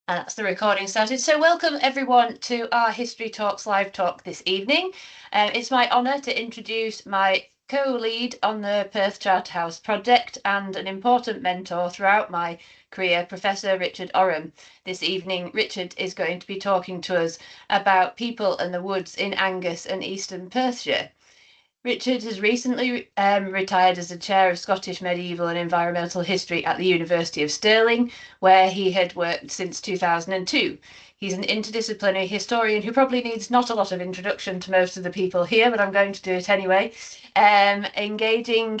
And that's the recording started. So welcome everyone to our History Talks live talk this evening. It's my honour to introduce my co-lead on the Perth Charterhouse project and an important mentor throughout my career, Professor Richard Oram. This evening, Richard is going to be talking to us about people and the woods in Angus and eastern Perthshire. Richard has recently retired as the Chair of Scottish Medieval and Environmental History at the University of Stirling, where he had worked since 2002. He's an interdisciplinary historian who probably needs not a lot of introduction to most of the people here, but I'm going to do it anyway. Engaging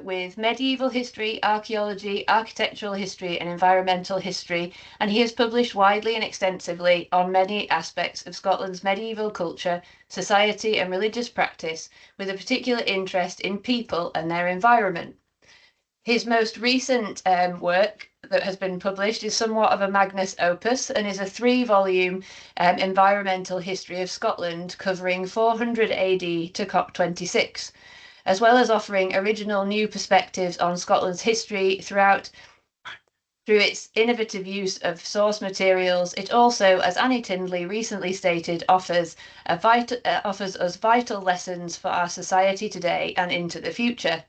with medieval history, archaeology, architectural history, and environmental history, and he has published widely and extensively on many aspects of Scotland's medieval culture, society, and religious practice, with a particular interest in people and their environment. His most recent work that has been published is somewhat of a magnus opus and is a 3-volume environmental history of Scotland covering 400 AD to COP26, as well as offering original new perspectives on Scotland's history through its innovative use of source materials. It also, as Annie Tindley recently stated, offers us vital lessons for our society today and into the future.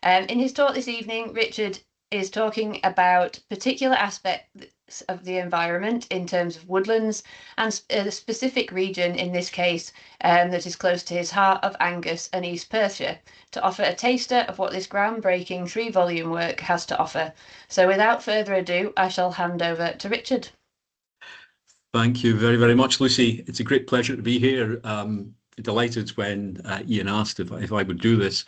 In his talk this evening, Richard is talking about particular aspects of the environment in terms of woodlands and a specific region, in this case, that is close to his heart, of Angus and East Perthshire, to offer a taster of what this groundbreaking 3-volume work has to offer. So without further ado, I shall hand over to Richard. Thank you very, very much, Lucy. It's a great pleasure to be here. Delighted when Ian asked if I would do this.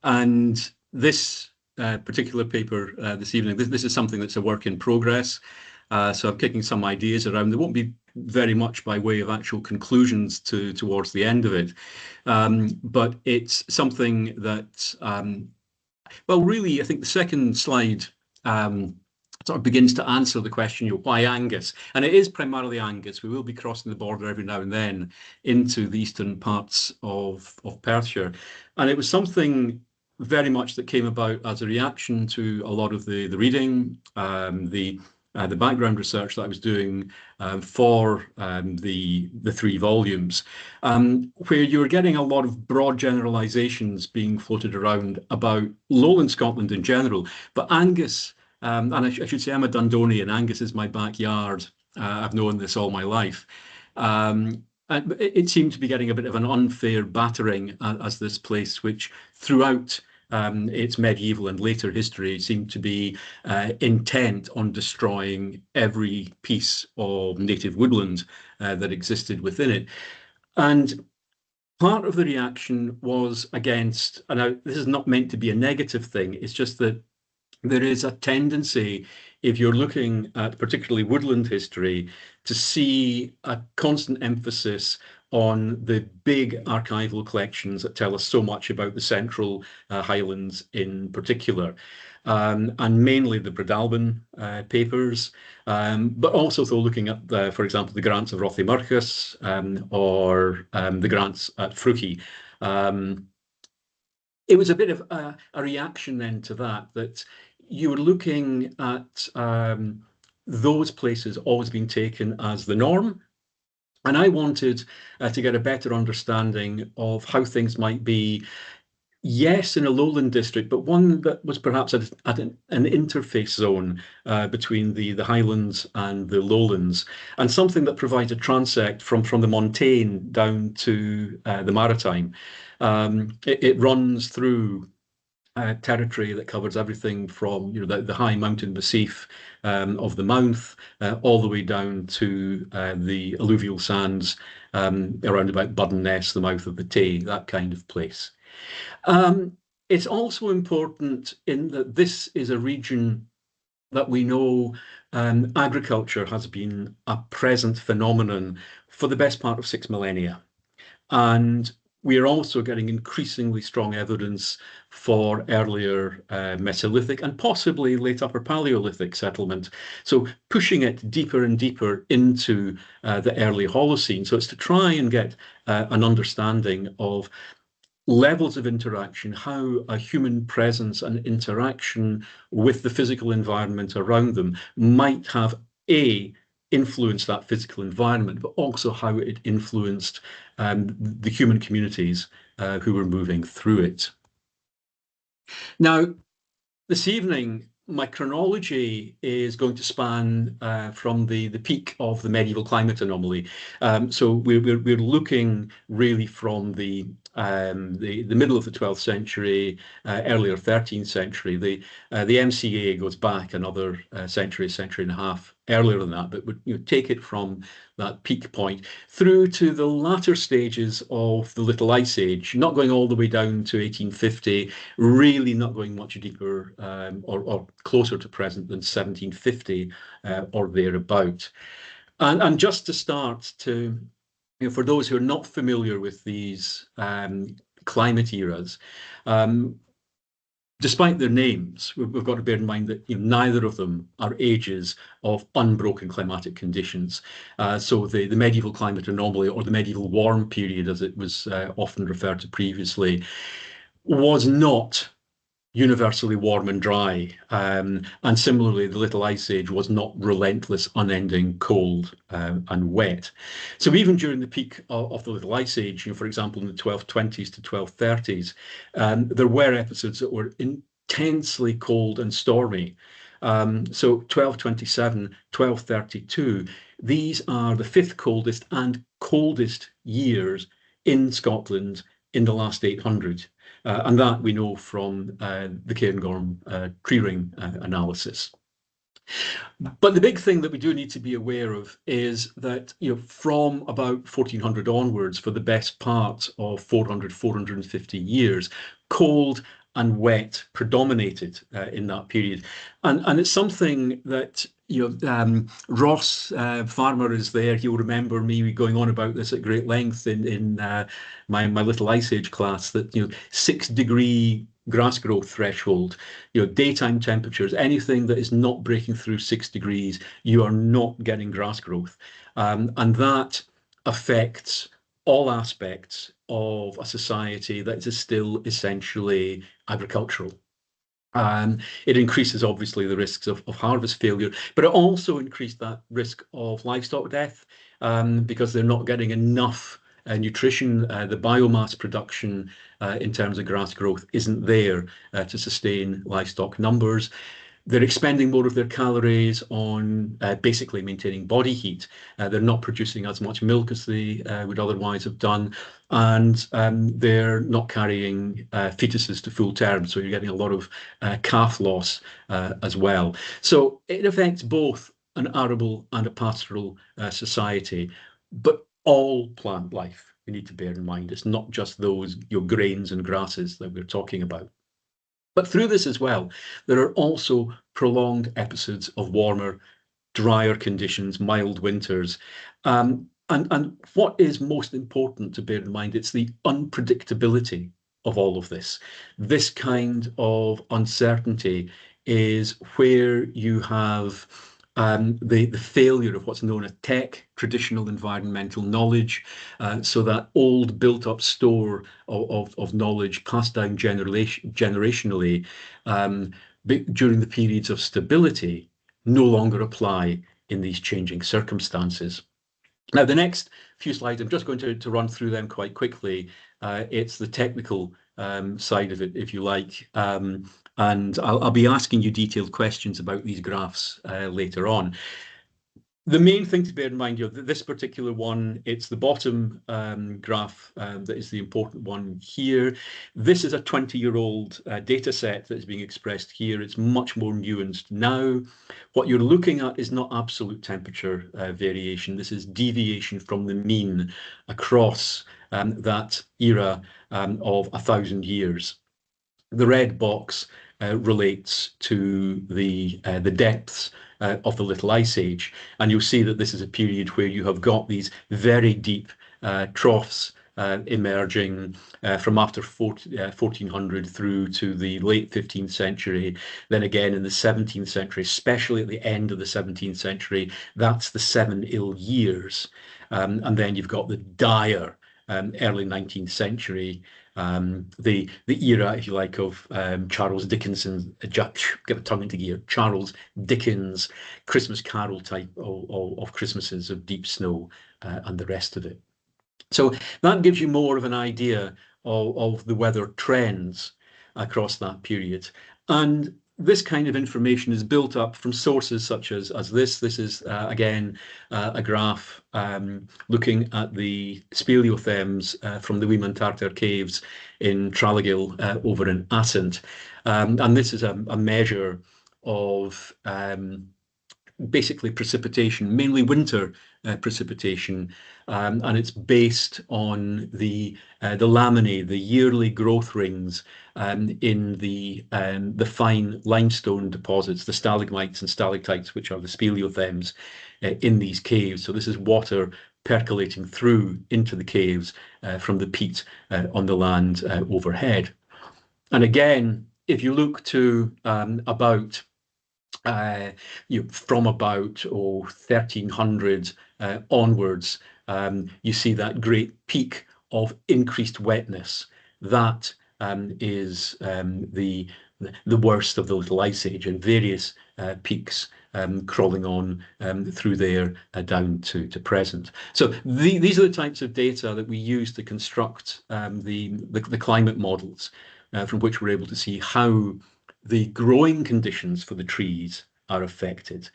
And this particular paper this evening, this is something that's a work in progress. So I'm kicking some ideas around. There won't be very much by way of actual conclusions towards the end of it. But it's something that, well, really, I think the second slide sort of begins to answer the question, why Angus? And it is primarily Angus. We will be crossing the border every now and then into the eastern parts of Perthshire. And it was something very much that came about as a reaction to a lot of the reading, the background research that I was doing for the 3 volumes, where you were getting a lot of broad generalizations being floated around about Lowland Scotland in general. But Angus, and I should say I'm a Dundonian, Angus is my backyard. I've known this all my life. And it seemed to be getting a bit of an unfair battering as this place, which throughout its medieval and later history seemed to be intent on destroying every piece of native woodland that existed within it. And part of the reaction was against, and this is not meant to be a negative thing, it's just that there is a tendency, if you're looking at particularly woodland history, to see a constant emphasis on the big archival collections that tell us so much about the central Highlands in particular, and mainly the Breadalbane papers, but also though looking at, for example, the grants of Rothiemurchus or the grants at Fruchie. It was a bit of a reaction then to that you were looking at those places always being taken as the norm. And I wanted to get a better understanding of how things might be, yes, in a lowland district, but one that was perhaps at an interface zone between the Highlands and the lowlands, and something that provides a transect from the montane down to the maritime. It runs through territory that covers everything from the high mountain massif of the Mounth all the way down to the alluvial sands around about Budden-ness, the mouth of the Tay, that kind of place. It's also important in that this is a region that we know agriculture has been a present phenomenon for the best part of 6 millennia. And we are also getting increasingly strong evidence for earlier Mesolithic and possibly late Upper Paleolithic settlement. So pushing it deeper and deeper into the early Holocene. So it's to try and get an understanding of levels of interaction, how a human presence and interaction with the physical environment around them might have influenced that physical environment, but also how it influenced the human communities who were moving through it. Now, this evening, my chronology is going to span from the peak of the medieval climate anomaly. So we're looking really from the middle of the 12th century, earlier 13th century. The MCA goes back another century and a half earlier than that, but would take it from that peak point through to the latter stages of the Little Ice Age, not going all the way down to 1850, really not going much deeper or closer to present than 1750 or thereabout. And just to start to, for those who are not familiar with these climate eras, despite their names, we've got to bear in mind that neither of them are ages of unbroken climatic conditions. So the medieval climate anomaly, or the medieval warm period, as it was often referred to previously, was not universally warm and dry. And similarly, the Little Ice Age was not relentless, unending cold and wet. So even during the peak of the Little Ice Age, for example, in the 1220s to 1230s, there were episodes that were intensely cold and stormy. So 1227, 1232, these are the fifth coldest and coldest years in Scotland in the last 800. And that we know from the Cairngorm tree ring analysis. But the big thing that we do need to be aware of is that from about 1400 onwards, for the best part of 450 years, cold and wet predominated in that period. And it's something that Ross Farmer is there. He'll remember me going on about this at great length in my Little Ice Age class, that 6-degree grass growth threshold, daytime temperatures, anything that is not breaking through 6 degrees, you are not getting grass growth. And that affects all aspects of a society that is still essentially agricultural. It increases, obviously, the risks of harvest failure, but it also increased that risk of livestock death because they're not getting enough nutrition. The biomass production in terms of grass growth isn't there to sustain livestock numbers. They're expending more of their calories on basically maintaining body heat. They're not producing as much milk as they would otherwise have done, and they're not carrying fetuses to full term. So you're getting a lot of calf loss as well. So it affects both an arable and a pastoral society, but all plant life, we need to bear in mind. It's not just those grains and grasses that we're talking about. But through this as well, there are also prolonged episodes of warmer, drier conditions, mild winters. And what is most important to bear in mind, it's the unpredictability of all of this. This kind of uncertainty is where you have the failure of what's known as TEC, traditional environmental knowledge, so that old built-up store of knowledge passed down generationally during the periods of stability no longer apply in these changing circumstances. Now, the next few slides, I'm just going to run through them quite quickly. It's the technical side of it, if you like. And I'll be asking you detailed questions about these graphs later on. The main thing to bear in mind, this particular one, it's the bottom graph that is the important one here. This is a 20-year-old data set that is being expressed here. It's much more nuanced now. What you're looking at is not absolute temperature variation. This is deviation from the mean across that era of 1,000 years. The red box relates to the depths of the Little Ice Age, and you'll see that this is a period where you have got these very deep troughs emerging from after 1400 through to the late 15th century. Then again in the 17th century, especially at the end of the 17th century, that's the 7 ill years. And then you've got the dire early 19th century, the era, if you like, of Charles Dickinson, get the tongue into gear, Charles Dickens, Christmas Carol type of Christmases of deep snow and the rest of it. So that gives you more of an idea of the weather trends across that period. And this kind of information is built up from sources such as this. This is, again, a graph looking at the speleothems from the Weemantarter caves in Trallegill over in Assynt. And this is a measure of basically precipitation, mainly winter precipitation, and it's based on the laminae, the yearly growth rings in the fine limestone deposits, the stalagmites and stalactites, which are the speleothems in these caves. So this is water percolating through into the caves from the peat on the land overhead. And again, if you look to about from about 1300 onwards, you see that great peak of increased wetness. That is the worst of the Little Ice Age, and various peaks crawling on through there down to present. So these are the types of data that we use to construct the climate models from which we're able to see how the growing conditions for the trees are affected.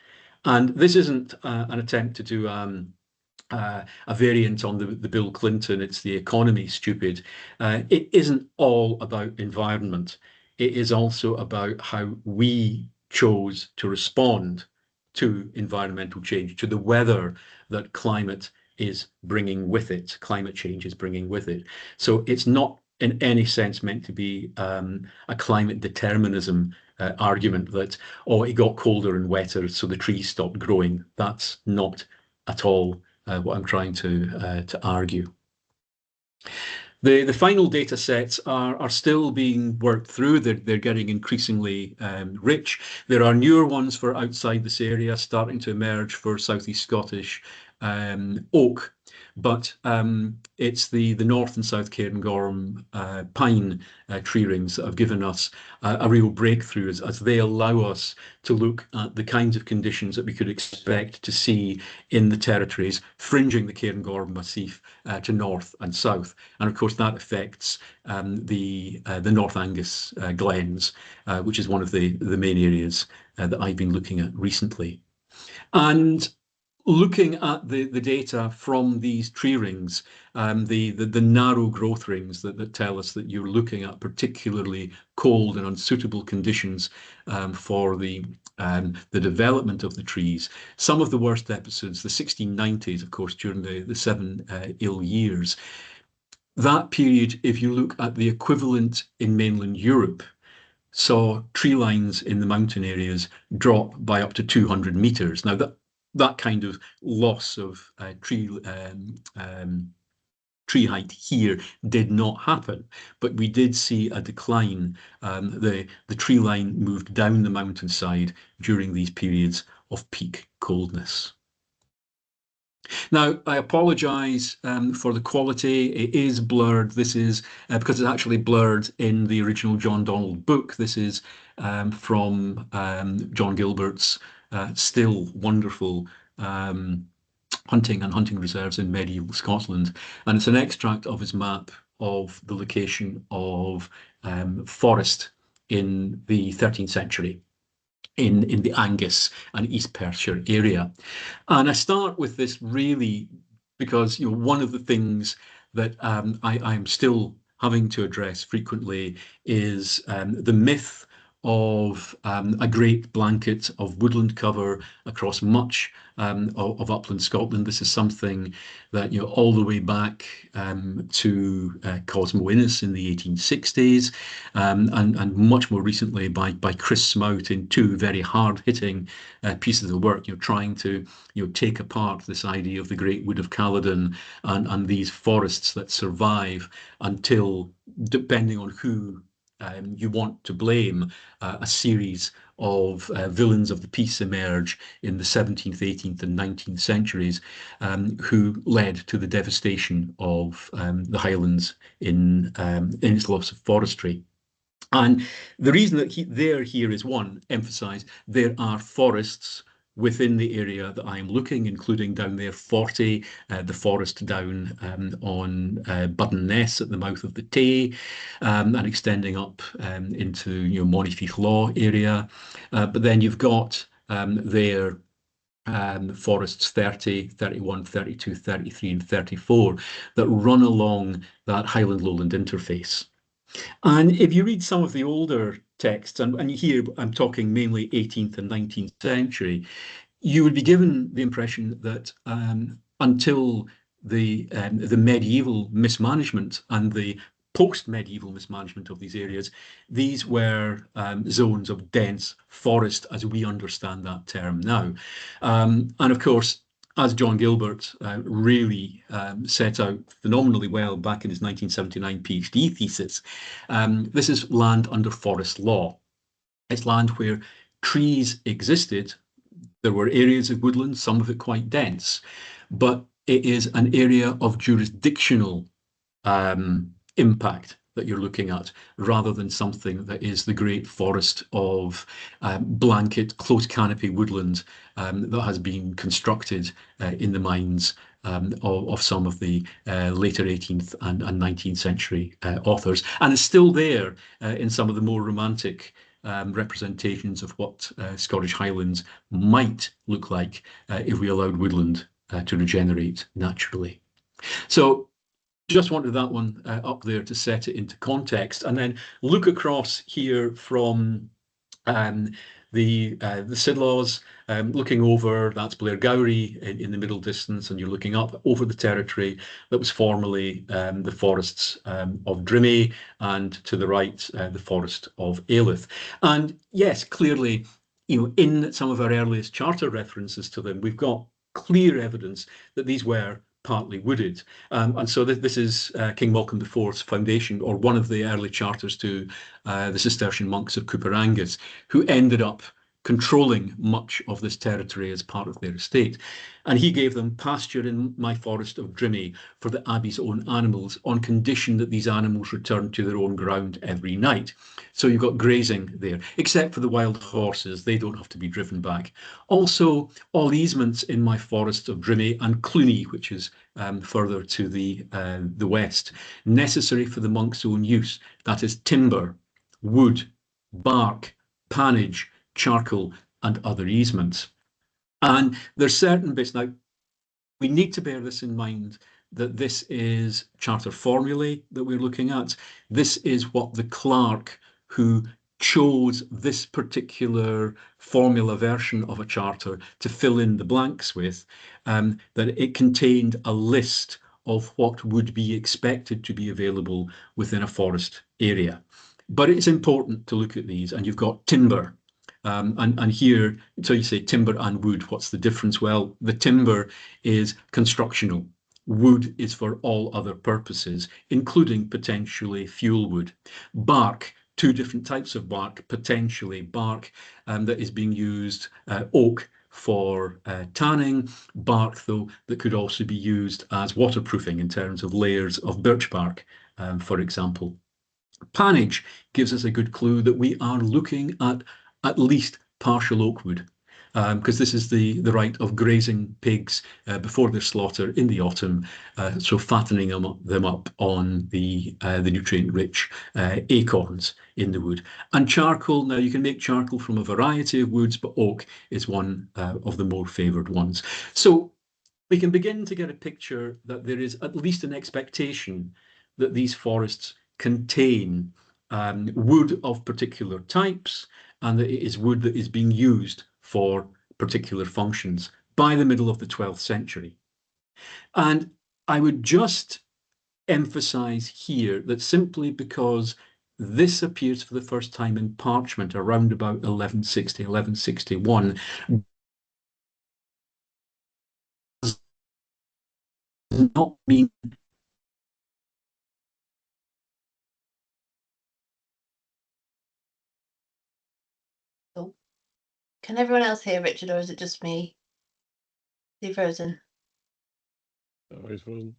And this isn't an attempt to do a variant on the Bill Clinton, it's the economy, stupid. It isn't all about environment. It is also about how we chose to respond to environmental change, to the weather that climate is bringing with it, climate change is bringing with it. So it's not in any sense meant to be a climate determinism argument that, oh, it got colder and wetter, so the trees stopped growing. That's not at all what I'm trying to argue. The final data sets are still being worked through. They're getting increasingly rich. There are newer ones for outside this area starting to emerge for Southeast Scottish oak, but it's the North and South Cairngorm pine tree rings that have given us a real breakthrough as they allow us to look at the kinds of conditions that we could expect to see in the territories fringing the Cairngorm Massif to north and south. And of course that affects the North Angus glens, which is one of the main areas that I've been looking at recently. And looking at the data from these tree rings, the narrow growth rings that tell us that you're looking at particularly cold and unsuitable conditions for the development of the trees. Some of the worst episodes, the 1690s, of course, during the seven ill years. That period, if you look at the equivalent in mainland Europe, saw tree lines in the mountain areas drop by up to 200 meters. Now that kind of loss of tree height here did not happen, but we did see a decline. The tree line moved down the mountainside during these periods of peak coldness. Now, I apologise for the quality. It is blurred. This is because it's actually blurred in the original John Donald book. This is from John Gilbert's still wonderful hunting and hunting reserves in medieval Scotland. And it's an extract of his map of the location of forest in the 13th century. In the Angus and East Perthshire area. And I start with this really because one of the things that I'm still having to address frequently is the myth of a great blanket of woodland cover across much of upland Scotland. This is something that all the way back to Cosmo Innes in the 1860s, and much more recently by Chris Smout in two very hard-hitting pieces of work, trying to take apart this idea of the Great Wood of Caledon and these forests that survive until, depending on who You want to blame a series of villains of the peace emerge in the 17th, 18th, and 19th centuries, who led to the devastation of the Highlands in its loss of forestry. And the reason that they're here is, one, emphasize there are forests within the area that I am looking, including down there 40, the forest down on Budden Ness at the mouth of the Tay, and extending up into Monifiech Law area. But then you've got there forests 30, 31, 32, 33, and 34 that run along that Highland-Lowland interface. And if you read some of the older texts, and here I'm talking mainly 18th and 19th century, you would be given the impression that until the medieval mismanagement and the post-medieval mismanagement of these areas, these were zones of dense forest as we understand that term now. And of course, as John Gilbert really set out phenomenally well back in his 1979 PhD thesis, this is land under forest law. It's land where trees existed. There were areas of woodland, some of it quite dense, but it is an area of jurisdictional impact that you're looking at, rather than something that is the great forest of blanket, close canopy woodland that has been constructed in the minds of some of the later 18th and 19th century authors, and is still there in some of the more romantic representations of what Scottish Highlands might look like if we allowed woodland to regenerate naturally. So just wanted that one up there to set it into context, and then look across here from the Sidlaws, looking over, that's Blairgowrie in the middle distance, and you're looking up over the territory that was formerly the forests of Drimmy, and to the right, the forest of Aelith. And yes, clearly, in some of our earliest charter references to them, we've got clear evidence that these were partly wooded. And so this is King Malcolm IV's foundation, or one of the early charters to the Cistercian monks of Cooper Angus, who ended up controlling much of this territory as part of their estate. And he gave them pasture in my forest of Drimmy for the abbey's own animals, on condition that these animals returned to their own ground every night. So you've got grazing there, except for the wild horses. They don't have to be driven back. Also, all easements in my forest of Drimmy and Cluny, which is further to the west, necessary for the monk's own use. That is timber, wood, bark, pannage, charcoal, and other easements. And there's certain bits. Now, we need to bear this in mind, that this is charter formulae that we're looking at. This is what the clerk who chose this particular formula version of a charter to fill in the blanks with, that it contained a list of what would be expected to be available within a forest area. But it's important to look at these, and you've got timber. And here, so you say timber and wood, what's the difference? Well, the timber is constructional. Wood is for all other purposes, including potentially fuel wood. Bark, two different types of bark, potentially bark that is being used, oak for tanning, bark, though, that could also be used as waterproofing in terms of layers of birch bark, for example. Pannage gives us a good clue that we are looking at least partial oak wood, because this is the right of grazing pigs before their slaughter in the autumn, so fattening them up on the nutrient-rich acorns in the wood. And charcoal, now you can make charcoal from a variety of woods, but oak is one of the more favoured ones. So we can begin to get a picture that there is at least an expectation that these forests contain wood of particular types, and that it is wood that is being used for particular functions by the middle of the 12th century. And I would just emphasize here that simply because this appears for the first time in parchment around about 1160, 1161, does not mean Can everyone else hear Richard, or is it just me? Is he frozen? Oh, he's frozen.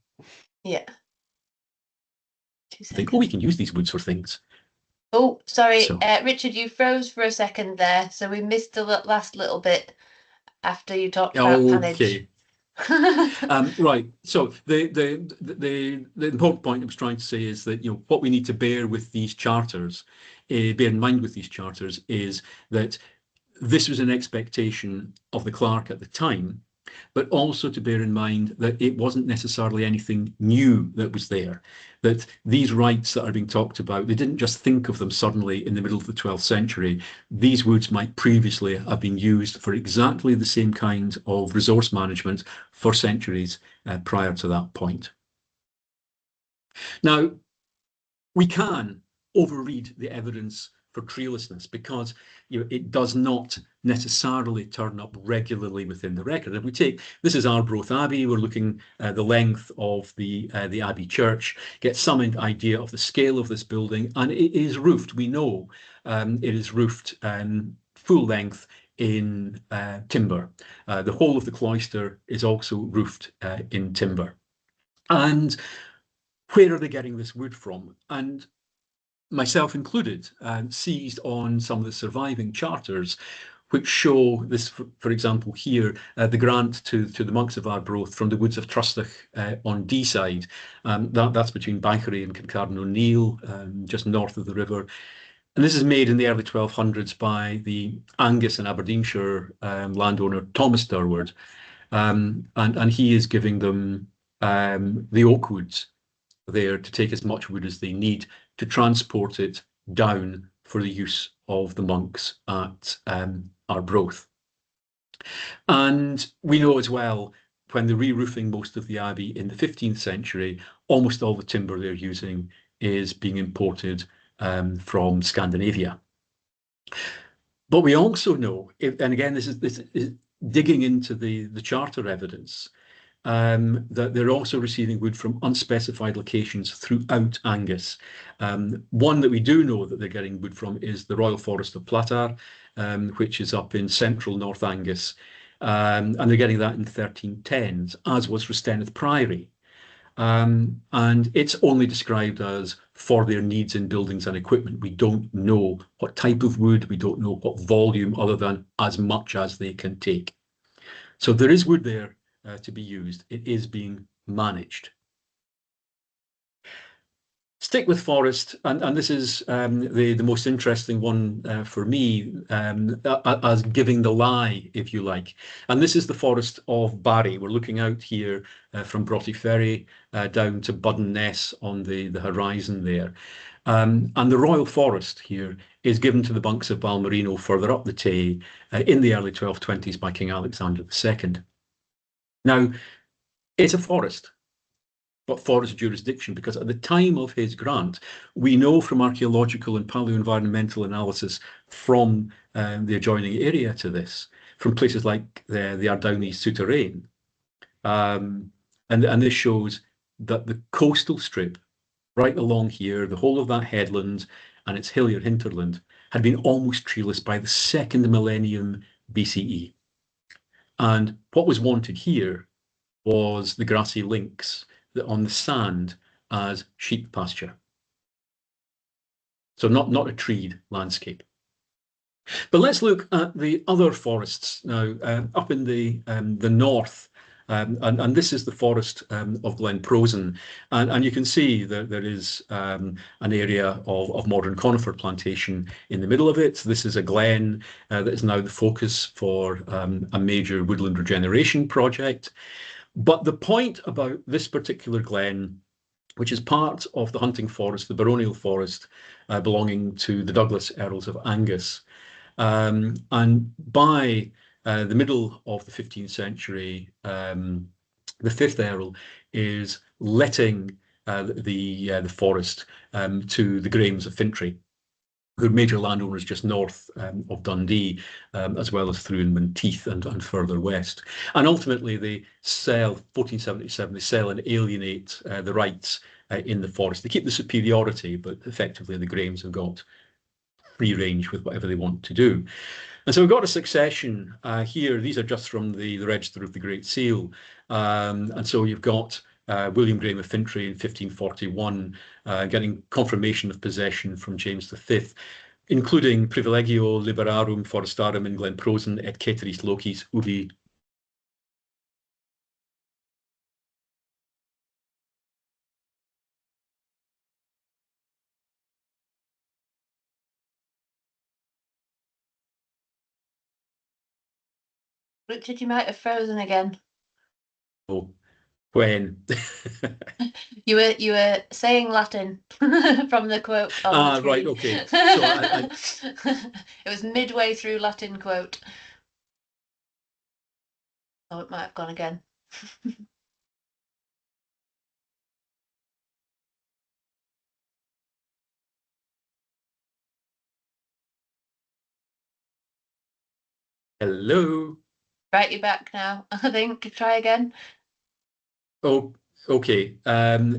Yeah. 2 I seconds. think, oh, we can use these woods for things. Oh, sorry, So- Richard, you froze for a second there, so we missed the last little bit after you talked about tonnage. Okay. Right. So the important point I was trying to say is that, you know, what we need to bear with these charters, bear in mind with these charters, is that this was an expectation of the clerk at the time, but also to bear in mind that it wasn't necessarily anything new that was there, that these rights that are being talked about, they didn't just think of them suddenly in the middle of the 12th century. These woods might previously have been used for exactly the same kind of resource management for centuries prior to that point. Now, we can overread the evidence for treelessness because, you know, it does not necessarily turn up regularly within the record. If we take, this is Arbroath Abbey, we're looking at the length of the Abbey church, get some idea of the scale of this building, and it is roofed. We know it is roofed full length in timber. The whole of the cloister is also roofed in timber. And where are they getting this wood from? And myself included, seized on some of the surviving charters, which show this, for example, here, the grant to the monks of Arbroath from the woods of Trustach on Dee side. That's between Banchory and Kincardine O'Neill, just north of the river. And this is made in the early 1200s by the Angus and Aberdeenshire landowner Thomas Durward. And he is giving them the oak woods there to take as much wood as they need to transport it down for the use of the monks at Arbroath. And we know as well, when they're re-roofing most of the abbey in the 15th century, almost all the timber they're using is being imported from Scandinavia. But we also know, and again, this is digging into the charter evidence, that they're also receiving wood from unspecified locations throughout Angus. One that we do know that they're getting wood from is the Royal Forest of Platar, which is up in central North Angus. And they're getting that in 1310s, as was Rhistennath Priory. And it's only described as for their needs in buildings and equipment. We don't know what type of wood, we don't know what volume, other than as much as they can take. So there is wood there to be used. It is being managed. Stick with forest, and this is the most interesting one for me, as giving the lie, if you like. And this is the forest of Barry. We're looking out here from Broughty Ferry down to Budden Ness on the horizon there. And the Royal Forest here is given to the monks of Balmerino further up the Tay in the early 1220s by King Alexander II. Now, it's a forest, but forest jurisdiction, because at the time of his grant, we know from archaeological and paleoenvironmental analysis from the adjoining area to this, from places like the Ardownie souterrain, and this shows that the coastal strip right along here, the whole of that headland and its hillier hinterland, had been almost treeless by the 2nd millennium BCE. And what was wanted here was the grassy links on the sand as sheep pasture. So not a treed landscape. But let's look at the other forests now, up in the north. And this is the forest of Glen Prosen. And you can see that there is an area of modern conifer plantation in the middle of it. This is a glen that is now the focus for a major woodland regeneration project. But the point about this particular glen, which is part of the hunting forest, the baronial forest, belonging to the Douglas Earls of Angus, and by the middle of the 15th century, the 5th Earl is letting the forest to the Grahams of Fintry, who are major landowners just north of Dundee, as well as through in Menteith and further west. And ultimately they sell, 1477, they sell and alienate the rights in the forest. They keep the superiority, but effectively the Grahams have got free range with whatever they want to do. And so we've got a succession here. These are just from the Register of the Great Seal. And so you've got William Graham of Fintry in 1541, getting confirmation of possession from James V, including privilegio liberarum forestarum in Glen Prosen et ceteris locis ubi. Richard, you might have frozen again. Oh, when? You were saying Latin from the quote on the tree. Right, okay. So it was midway through Latin quote. Oh, it might have gone again. Hello. Right, you're back now. I think. Try again. Oh, okay.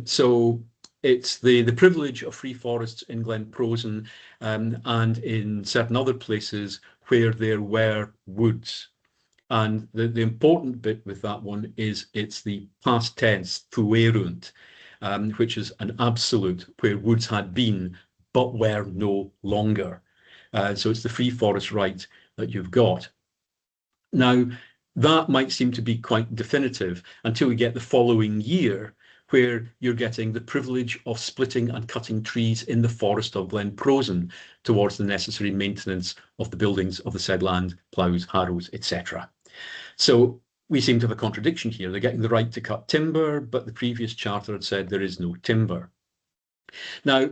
So it's the privilege of free forests in Glen Prosen and in certain other places where there were woods. And the important bit with that one is it's the past tense, fuerunt, which is an absolute where woods had been but were no longer. So it's the free forest right that you've got. Now, that might seem to be quite definitive until we get the following year, where you're getting the privilege of splitting and cutting trees in the forest of Glen Prosen towards the necessary maintenance of the buildings of the said land, ploughs, harrows, etc. So we seem to have a contradiction here. They're getting the right to cut timber, but the previous charter had said there is no timber. Now,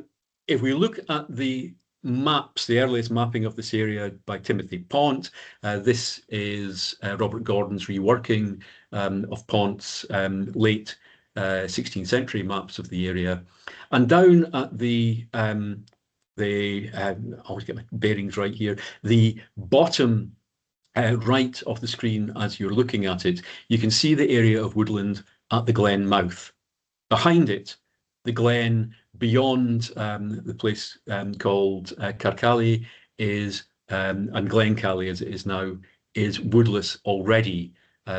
if we look at the maps, the earliest mapping of this area by Timothy Pont. This is Robert Gordon's reworking of Pont's late 16th century maps of the area. And down at the I always get my bearings right here, the bottom right of the screen as you're looking at it, you can see the area of woodland at the Glen Mouth. Behind it, the glen beyond the place called Carcally is, and Glencally as it is now, is woodless already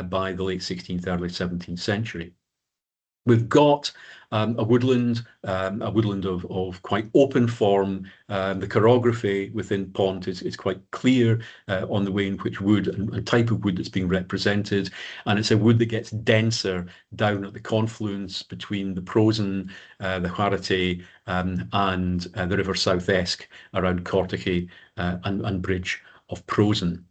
by the late 16th, early 17th century. We've got a woodland of quite open form. The chorography within Pont is quite clear on the way in which wood and type of wood that's being represented. And it's a wood that gets denser down at the confluence between the Prosen, the Huarete, and the River South Esk around Cortache and Bridge of Prosen.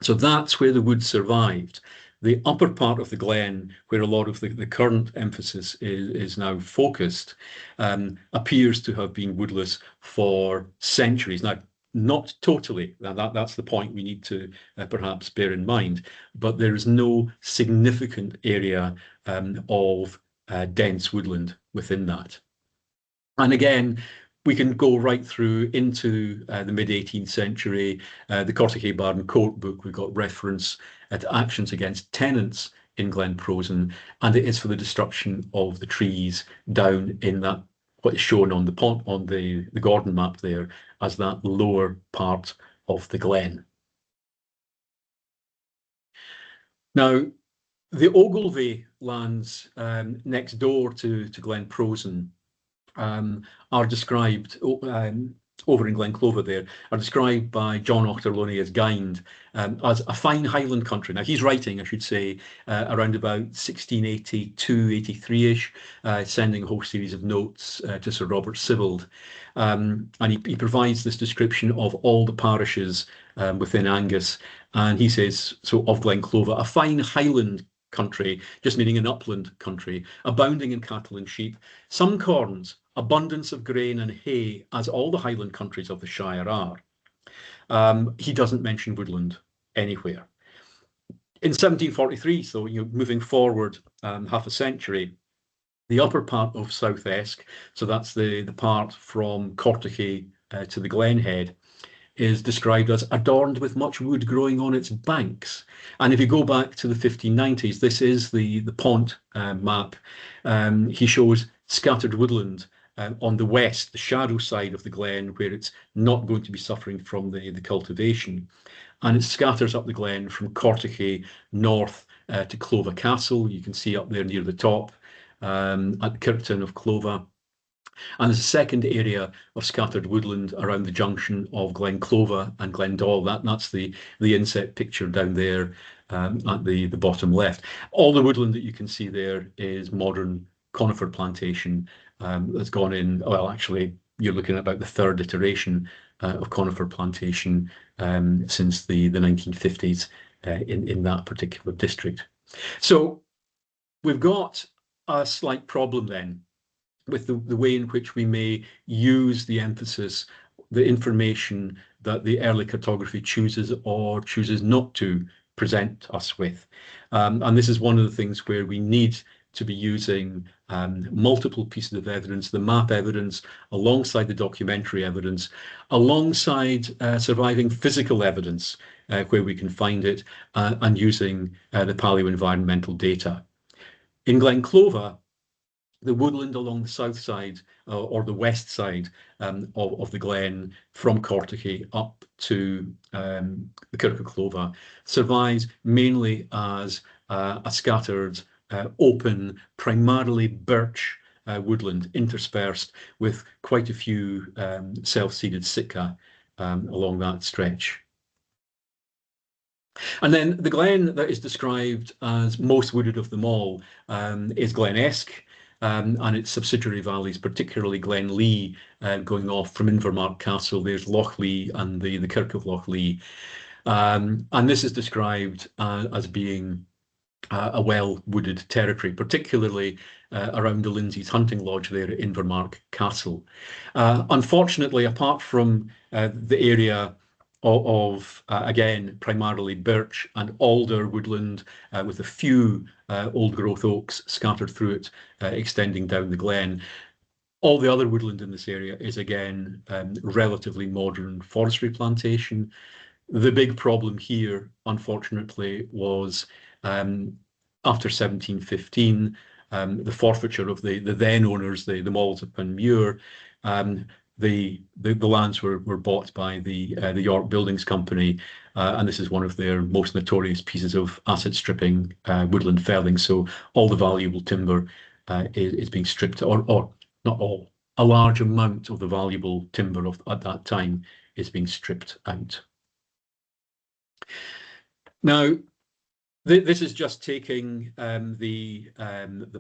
So that's where the wood survived. The upper part of the glen, where a lot of the current emphasis is now focused, appears to have been woodless for centuries. Now, not totally, that's the point we need to perhaps bear in mind, but there is no significant area of dense woodland within that. And again, we can go right through into the mid-18th century. The Cortache Bar and Court book, we've got reference to actions against tenants in Glen Prosen, and it is for the destruction of the trees down in that, what is shown on the Gordon map there as that lower part of the glen. Now, the Ogilvie lands next door to Glen Prosen are described over in Glenclover there, are described by John Ochterlony as Gynde as a fine Highland country. Now he's writing, I should say, around about 1682, 83-ish, sending a whole series of notes to Sir Robert Sibbald. And he provides this description of all the parishes within Angus. And he says, so of Glenclover, a fine Highland country, just meaning an upland country, abounding in cattle and sheep, some corns, abundance of grain and hay, as all the Highland countries of the Shire are. He doesn't mention woodland anywhere. In 1743, so moving forward half a century, the upper part of South Esk, so that's the part from Cortache to the Glenhead, is described as adorned with much wood growing on its banks. And if you go back to the 1590s, this is the Pont map. He shows scattered woodland on the west, the shadow side of the glen, where it's not going to be suffering from the cultivation. and it scatters up the glen from Cortachy north to Clova Castle. You can see up there near the top at the Kirktown of Clova. And there's a second area of scattered woodland around the junction of Glen Clova and Glendall. That's the inset picture down there at the bottom left. All the woodland that you can see there is modern conifer plantation that's gone in. Well, actually, you're looking at about the third iteration of conifer plantation since the 1950s in that particular district. So we've got a slight problem then with the way in which we may use the emphasis, the information that the early cartography chooses or chooses not to present us with. And this is one of the things where we need to be using multiple pieces of evidence, the map evidence, alongside the documentary evidence, alongside surviving physical evidence where we can find it, and using the paleo-environmental data. In Glen Clova, the woodland along the south side or the west side of the glen from Cortachy up to the Kirk of Clova survives mainly as a scattered, open, primarily birch woodland interspersed with quite a few self-seeded sitka along that stretch. And then the glen that is described as most wooded of them all is Glen Esk, and its subsidiary valleys, particularly Glen Lee, going off from Invermark Castle. There's Loch Lee and the Kirk of Loch Lee. And this is described as being a well-wooded territory, particularly around the Lindsay's hunting lodge there at Invermark Castle. Unfortunately, apart from the area of again, primarily birch and alder woodland with a few old growth oaks scattered through it, extending down the glen. All the other woodland in this area is again relatively modern forestry plantation. The big problem here, unfortunately, was after 1715, the forfeiture of the then owners, the Malls of Panmure. The lands were bought by the York Buildings Company, and this is one of their most notorious pieces of asset stripping, woodland felling. So all the valuable timber is being stripped, or not all, a large amount of the valuable timber at that time is being stripped out. Now, this is just taking the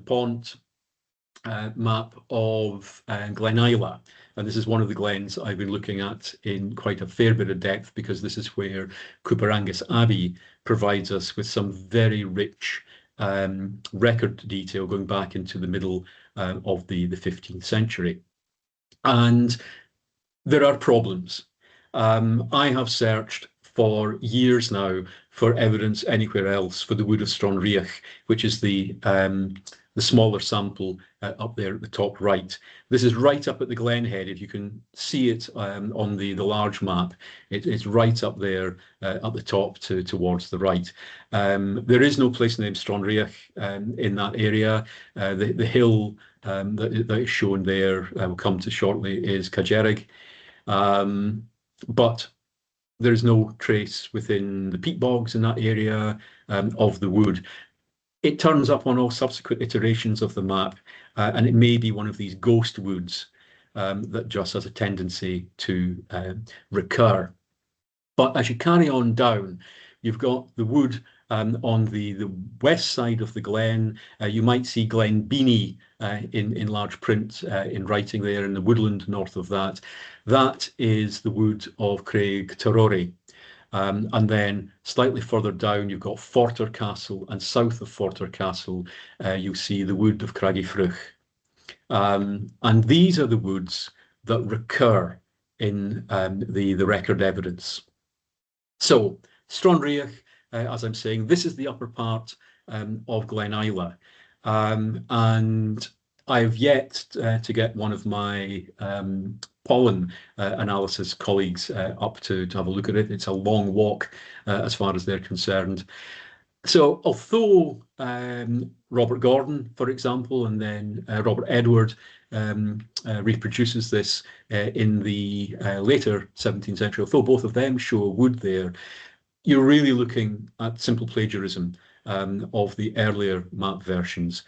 Pont map of Glen Isla, and this is one of the glens I've been looking at in quite a fair bit of depth, because this is where Cooper Angus Abbey provides us with some very rich record detail going back into the middle of the 15th century. And there are problems. I have searched for years now for evidence anywhere else for the wood of Stranraer, which is the smaller sample up there at the top right. This is right up at the glen head. If you can see it on the large map, it's right up there at the top towards the right. There is no place named Stranraer in that area. The hill that is shown there, we'll come to shortly, is Cajerig. But there's no trace within the peat bogs in that area of the wood. It turns up on all subsequent iterations of the map, and it may be one of these ghost woods that just has a tendency to recur. But as you carry on down, you've got the wood on the west side of the glen. You might see Glen Beanie in large print in writing there in the woodland north of that. That is the wood of Craig Tarori. And then slightly further down, you've got Forter Castle, and south of Forter Castle, you'll see the wood of Craggy Fruch. And these are the woods that recur in the record evidence. So, Stranraer, as I'm saying, this is the upper part of Glen Isla. And I've yet to get one of my pollen analysis colleagues up to have a look at it. It's a long walk as far as they're concerned. So although Robert Gordon, for example, and then Robert Edward reproduces this in the later 17th century, although both of them show wood there, you're really looking at simple plagiarism of the earlier map versions.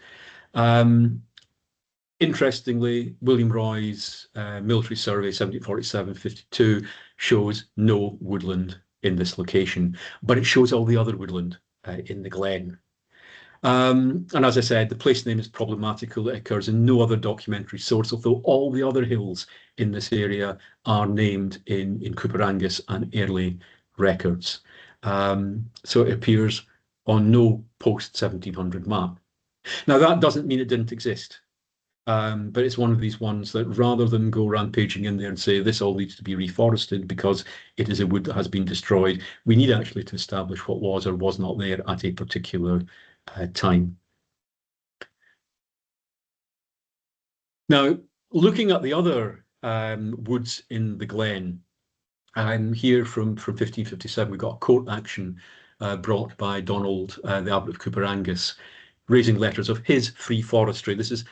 Interestingly, William Roy's military survey 1747-52 shows no woodland in this location, but it shows all the other woodland in the glen. And as I said, the place name is problematical. It occurs in no other documentary source, although all the other hills in this area are named in Cooper Angus and early records. So it appears on no post-1700 map. Now, that doesn't mean it didn't exist. But it's one of these ones that rather than go rampaging in there and say this all needs to be reforested because it is a wood that has been destroyed, we need actually to establish what was or was not there at a particular time. Now, looking at the other woods in the glen, here from 1557, we've got a court action brought by Donald, the Abbot of Cooper Angus, raising letters of his free forestry. This is,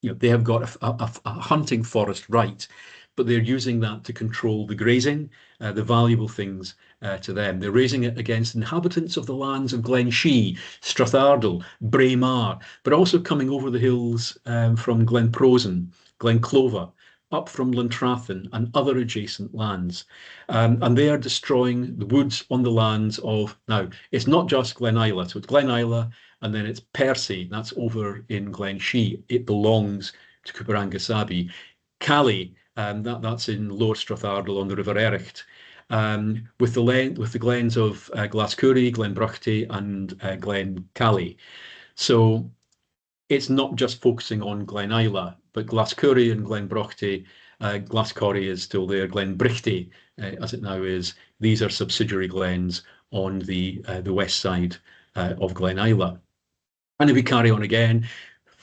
they have got a hunting forest right, but they're using that to control the grazing, the valuable things to them. They're raising it against inhabitants of the lands of Glen Shee, Strathardle, Braemar, but also coming over the hills from Glen Prosen, Glen Clover, up from Luntrathen and other adjacent lands. And they are destroying the woods on the lands of, now, it's not just Glen Isla, so it's Glen Isla, and then it's Perthshire, that's over in Glen Shee. It belongs to Cooper Angus Abbey. Cally, that's in Lower Strathardle on the River Ericht, with the glens of Glascurry, Glen Bruchty, and Glen Cally. So it's not just focusing on Glen Isla, but Glascurry and Glen Bruchty, Glascorry is still there, Glen Brichty, as it now is. These are subsidiary glens on the west side of Glen Isla. And if we carry on again,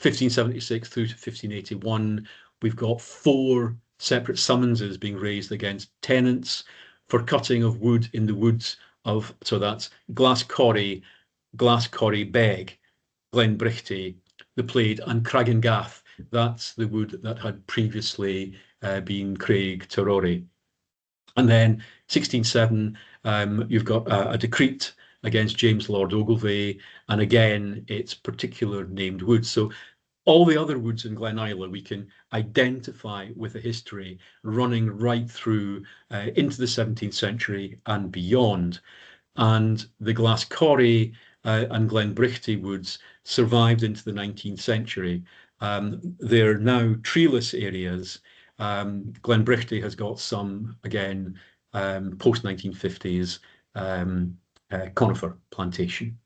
1576 through to 1581, we've got 4 separate summonses being raised against tenants for cutting of wood in the woods of, so that's Glascorry, Glascorry Beg, Glen Brichty, the Plaid, and Craggangath. That's the wood that had previously been Craig Torori. And then 1607, you've got a decree against James Lord Ogilvie, and again, it's particular named woods. So all the other woods in Glen Isla we can identify with a history running right through into the 17th century and beyond. And the Glascorry and Glen Brichty woods survived into the 19th century. They're now treeless areas. Glen Brichty has got some, again, post-1950s conifer plantation.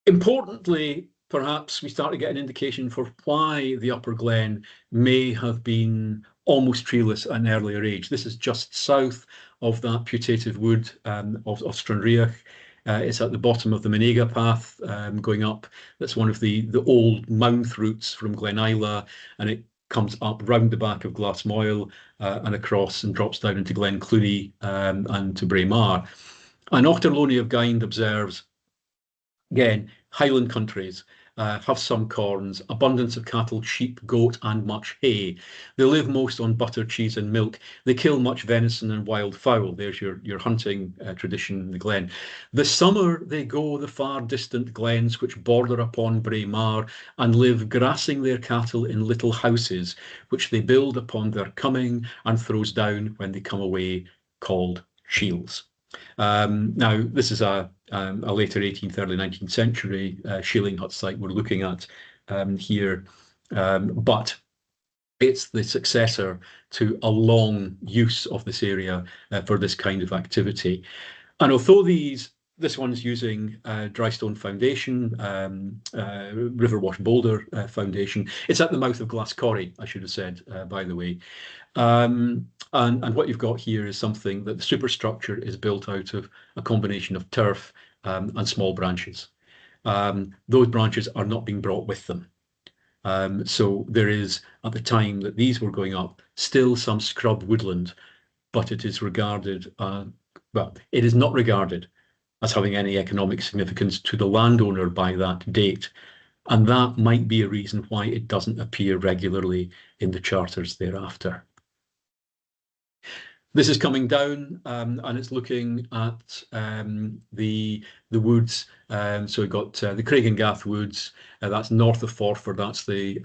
Importantly, perhaps we start to get an indication for why the Upper Glen may have been almost treeless at an earlier age. This is just south of that putative wood of Stranraer. It's at the bottom of the Menega path going up. That's one of the old Mounth routes from Glen Isla, and it comes up round the back of Glassmoyle and across and drops down into Glen Cluny and to Braemar. And Ochterlony of Gynde observes, again, Highland countries have some corns, abundance of cattle, sheep, goat, and much hay. They live most on butter, cheese, and milk. They kill much venison and wild fowl. There's your hunting tradition in the glen. The summer they go the far distant glens which border upon Braemar and live grassing their cattle in little houses, which they build upon their coming and throws down when they come away, called shields. Now, this is a later 18th, early 19th century shieling hut site we're looking at here, but it's the successor to a long use of this area for this kind of activity. And although this one's using dry stone foundation, river wash boulder foundation, it's at the mouth of Glascorry, I should have said, by the way. And what you've got here is something that the superstructure is built out of a combination of turf and small branches. Those branches are not being brought with them. So there is, at the time that these were going up, still some scrub woodland, but it is regarded, well, it is not regarded as having any economic significance to the landowner by that date. And that might be a reason why it doesn't appear regularly in the charters thereafter. This is coming down and it's looking at the woods. So we've got the Craig and Gath woods. That's north of Forfar. That's the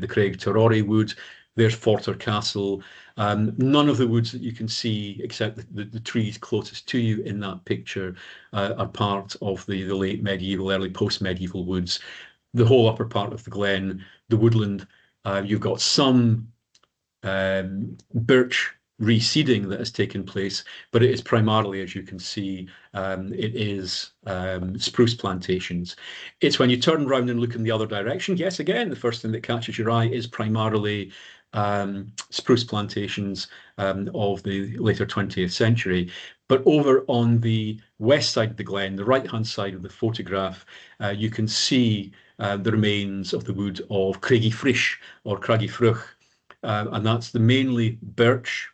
Craig Torori wood. There's Forter Castle. None of the woods that you can see, except the trees closest to you in that picture, are part of the late medieval, early post-medieval woods. The whole upper part of the glen, the woodland, you've got some birch reseeding that has taken place, but it is primarily, as you can see, it is spruce plantations. It's when you turn around and look in the other direction, yes, again, the first thing that catches your eye is primarily spruce plantations of the later 20th century. But over on the west side of the glen, the right-hand side of the photograph, you can see the remains of the wood of Craigie Frisch or Craigie Fruch, and that's the mainly birch,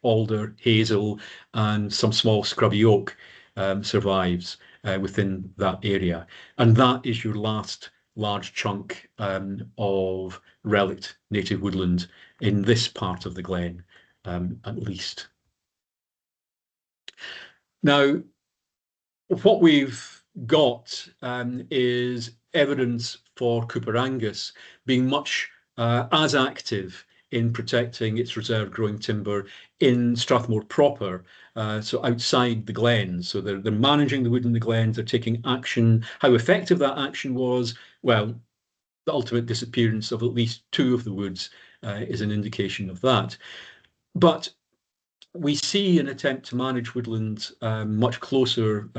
alder, hazel, and some small scrubby oak survives within that area. And that is your last large chunk of relict native woodland in this part of the glen, at least. Now, what we've got is evidence for Cooper Angus being much as active in protecting its reserve growing timber in Strathmore proper, so outside the glens. So they're managing the wood in the glens, they're taking action. How effective that action was, well, the ultimate disappearance of at least 2 of the woods is an indication of that. But we see an attempt to manage woodland much closer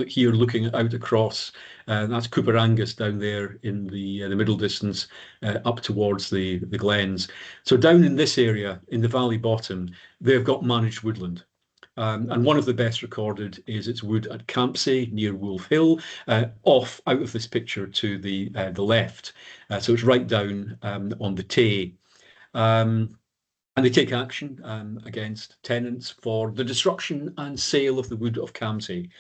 here, looking out across. That's Cooper Angus down there in the middle distance, up towards the glens. So down in this area, in the valley bottom, they've got managed woodland. And one of the best recorded is its wood at Campsie near Wolf Hill, off out of this picture to the left. So it's right down on the Tay. And they take action against tenants for the destruction and sale of the wood of Campsie.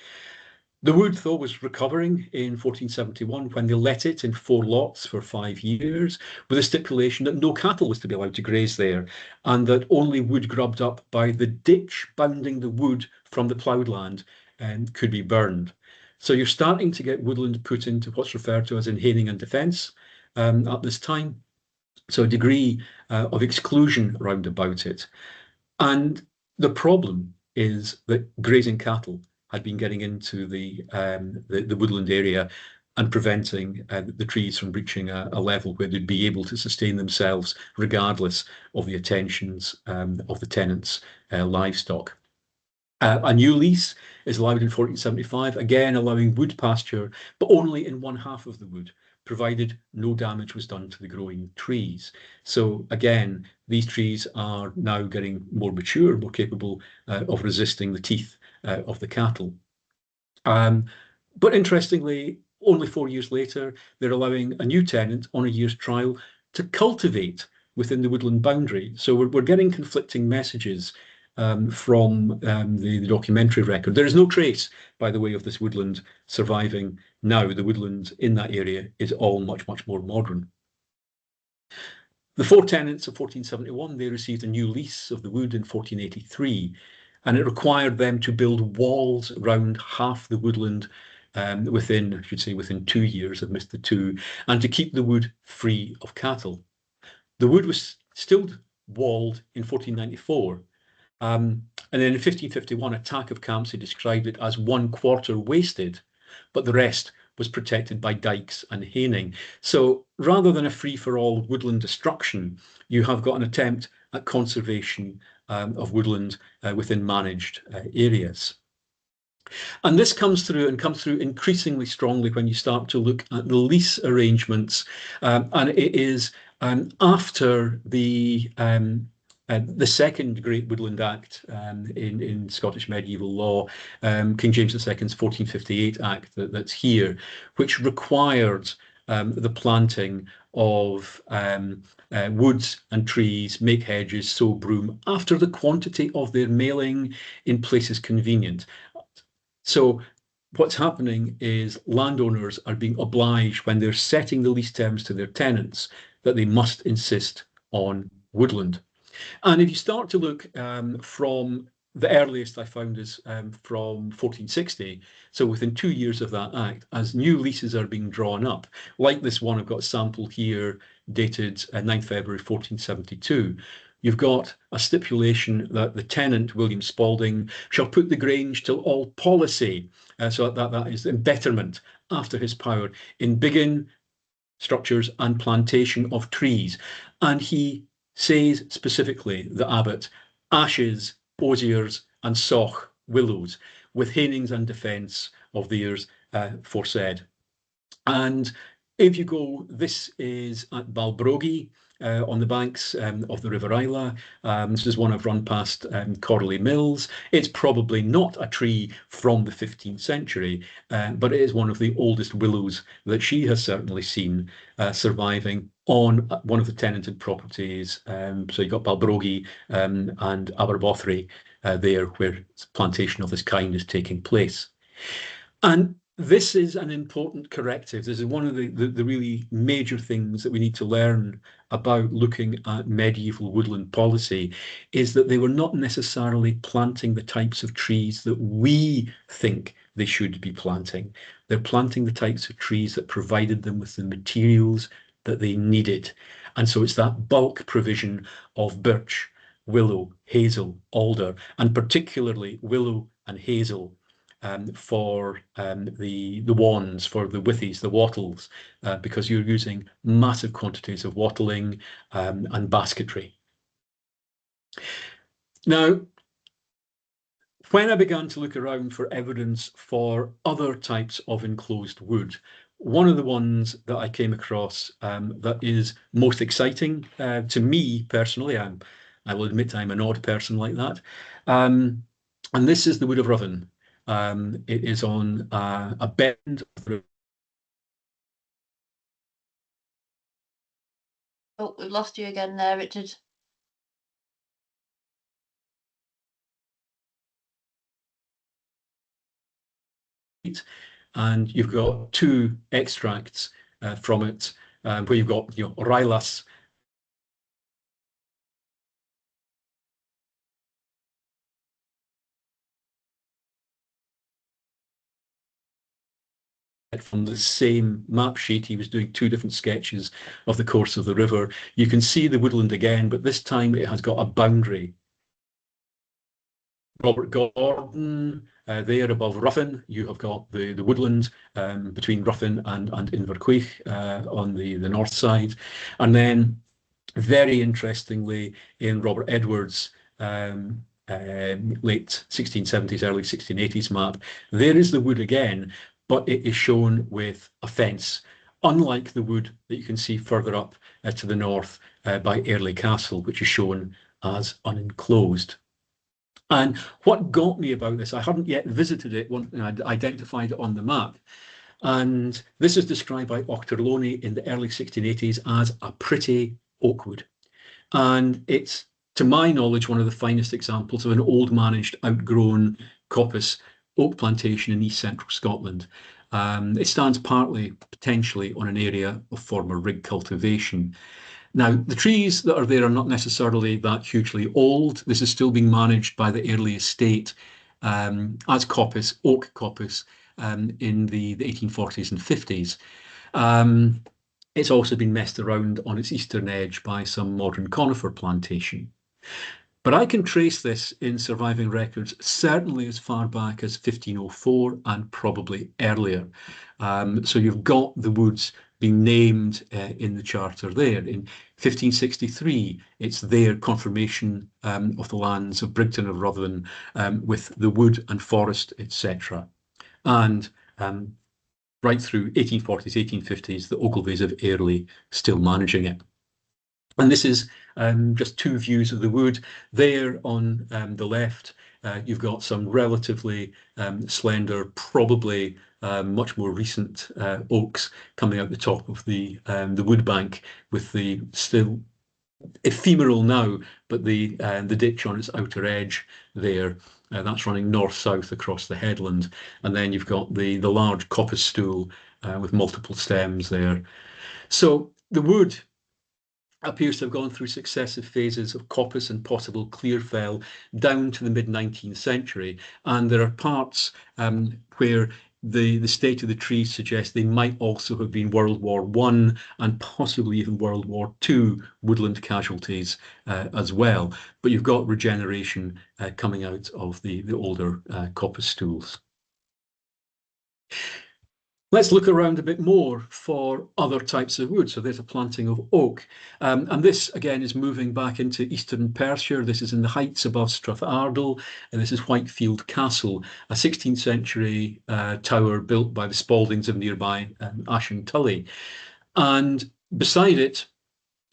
The wood, though, was recovering in 1471 when they let it in 4 lots for 5 years, with a stipulation that no cattle was to be allowed to graze there, and that only wood grubbed up by the ditch bounding the wood from the ploughed land could be burned. So you're starting to get woodland put into what's referred to as enhaning and defence at this time. So a degree of exclusion around about it. And the problem is that grazing cattle had been getting into the woodland area and preventing the trees from reaching a level where they'd be able to sustain themselves regardless of the attentions of the tenants' livestock. A new lease is allowed in 1475, again allowing wood pasture, but only in 1/2 of the wood, provided no damage was done to the growing trees. So again, these trees are now getting more mature, more capable of resisting the teeth of the cattle. But interestingly, only 4 years later, they're allowing a new tenant on a year's trial to cultivate within the woodland boundary. So we're getting conflicting messages from the documentary record. There is no trace, by the way, of this woodland surviving now. The woodland in that area is all much, much more modern. The 4 tenants of 1471, they received a new lease of the wood in 1483, and it required them to build walls around half the woodland within, I should say, within 2 years. I've missed the 2, and to keep the wood free of cattle. The wood was still walled in 1494, and then in 1551, a tack of Campsie described it as 1/4 wasted, but the rest was protected by dikes and haning. So rather than a free-for-all woodland destruction, you have got an attempt at conservation of woodland within managed areas. And this comes through increasingly strongly when you start to look at the lease arrangements, and it is after the second Great Woodland Act in Scottish medieval law, King James II's 1458 Act that's here, which required the planting of woods and trees, make hedges, sow broom, after the quantity of their mailing in places convenient. So what's happening is landowners are being obliged, when they're setting the lease terms to their tenants, that they must insist on woodland. And if you start to look from the earliest I found is from 1460, so within 2 years of that act, as new leases are being drawn up, like this one I've got a sample here dated 9th February 1472, you've got a stipulation that the tenant, William Spalding, shall put the Grange till all policy, so that is in betterment after his power, in biggin, structures and plantation of trees. And he says specifically, the abbot, ashes, osiers and soch, willows, with hangings and defence of theirs foresaid. And if you go, this is at Balbrogie, on the banks of the River Isla. This is one I've run past Corley Mills. It's probably not a tree from the 15th century, but it is one of the oldest willows that she has certainly seen surviving on one of the tenanted properties. So you've got Balbrogie and Aberbothry there, where plantation of this kind is taking place. And this is an important corrective. This is one of the really major things that we need to learn about looking at medieval woodland policy, is that they were not necessarily planting the types of trees that we think they should be planting. They're planting the types of trees that provided them with the materials that they needed. And so it's that bulk provision of birch, willow, hazel, alder, and particularly willow and hazel for the wands, for the withies, the wattles, because you're using massive quantities of wattling and basketry. Now, when I began to look around for evidence for other types of enclosed wood, one of the ones that I came across that is most exciting to me personally, I will admit I'm an odd person like that, and this is the wood of Ruthven. It is on a bend of the Oh, we've lost you again there, Richard. and you've got two extracts from it, where you've got Rylas from the same map sheet. He was doing two different sketches of the course of the river. You can see the woodland again, but this time it has got a boundary. Robert Gordon, there above Ruffin, you have got the woodland between Ruffin and Inverqueich on the north side. And then, very interestingly, in Robert Edwards' late 1670s, early 1680s map, there is the wood again, but it is shown with a fence, unlike the wood that you can see further up to the north by Airlie Castle, which is shown as unenclosed. And what got me about this, I hadn't yet visited it when I'd identified it on the map. And this is described by Ochterlony in the early 1680s as a pretty oak wood. And it's, to my knowledge, one of the finest examples of an old managed outgrown coppice oak plantation in east central Scotland. It stands partly, potentially, on an area of former rig cultivation. Now, the trees that are there are not necessarily that hugely old. This is still being managed by the Airlie estate as coppice, oak coppice, in the 1840s and 50s. It's also been messed around on its eastern edge by some modern conifer plantation. But I can trace this in surviving records certainly as far back as 1504 and probably earlier. So you've got the woods being named in the charter there. In 1563, it's their confirmation of the lands of Brigton of Ruthven with the wood and forest, etc. And right through 1840s, 1850s, the Ogilvies of Airlie still managing it. And this is just two views of the wood. There on the left, you've got some relatively slender, probably much more recent oaks coming out the top of the wood bank, with the still ephemeral now, but the ditch on its outer edge there. That's running north-south across the headland. And then you've got the large coppice stool with multiple stems there. So the wood appears to have gone through successive phases of coppice and possible clear fell down to the mid-19th century. And there are parts where the state of the trees suggests they might also have been World War I and possibly even World War II woodland casualties as well. But you've got regeneration coming out of the older coppice stools. Let's look around a bit more for other types of wood. So there's a planting of oak. And this, again, is moving back into eastern Perthshire. This is in the heights above Strathardle. And this is Whitefield Castle, a 16th century tower built by the Spaldings of nearby Ashen Tully. And beside it,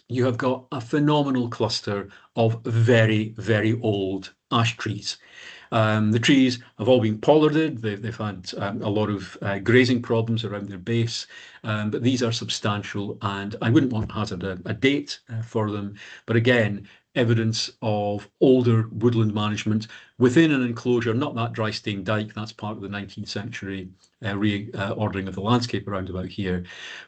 you have got a phenomenal cluster of very, very old ash trees. The trees have all been pollarded. They've had a lot of grazing problems around their base, but these are substantial, and I wouldn't want to hazard a date for them. But again, evidence of older woodland management within an enclosure, not that dry staying dike, that's part of the 19th century reordering of the landscape around about here.